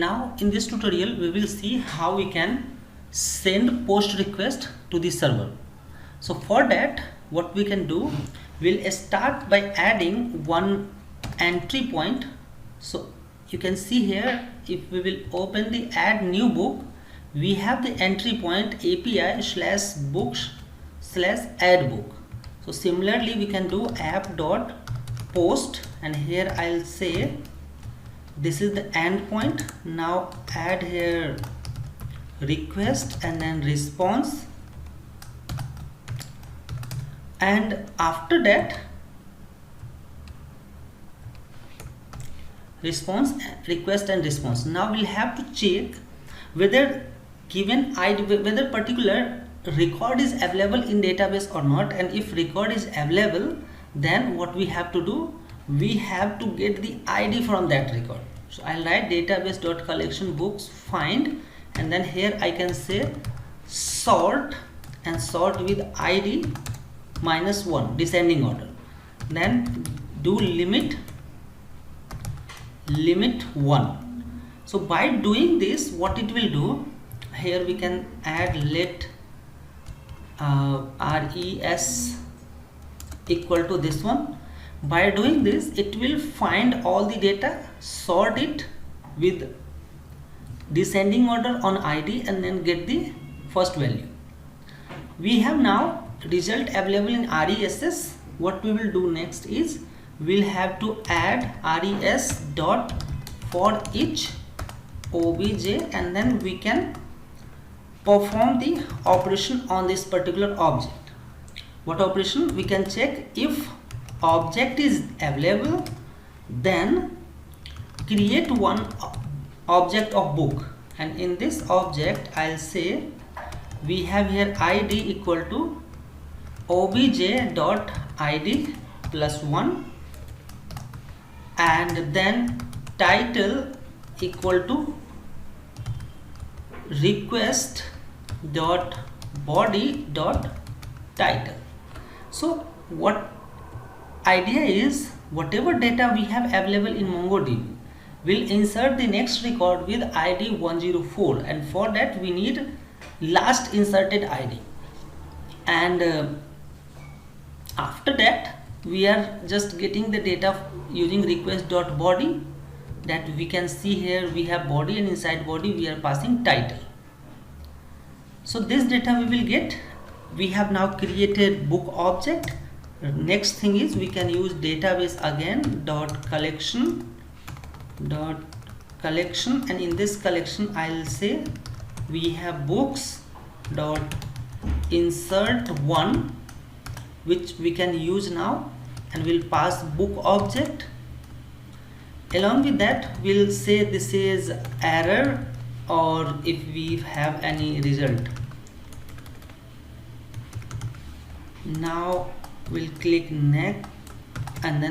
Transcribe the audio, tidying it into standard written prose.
Now in this tutorial we will see how we can send post request to the server. So for that, what we can do, we'll start by adding one entry point. So you can see here, if we will open the add new book, we have the entry point API/books/add book. So similarly we can do app.post, and here I'll say this is the endpoint. Now add here request and then response, and after that response, request and response. Now we'll have to check whether given ID, whether particular record is available in database or not, and if record is available, then what we have to do, we have to get the ID from that record. So I'll write database.collection books find, and then here I can say sort, and sort with ID -1, descending order. Then do limit 1. So by doing this, what it will do, here we can add let res equal to this one. By doing this, it will find all the data, sort it with descending order on ID, and then get the first value. We have now result available in RESS. What we will do next is we'll have to add res dot for each obj, and then we can perform the operation on this particular object. What operation? We can check if object is available, then create one object of book, and in this object I'll say we have here id equal to obj dot id +1, and then title equal to request dot body dot title. So what idea is, whatever data we have available in MongoDB, we'll insert the next record with ID 104, and for that we need last inserted ID, and after that we are just getting the data using request.body, that we can see here we have body, and inside body we are passing title. So this data we will get. We have now created book object. Next thing is we can use database again dot collection, and in this collection I'll say we have books dot insert 1, which we can use now, and we'll pass book object. Along with that we'll say this is error, or if we have any result. Now we'll click next, and then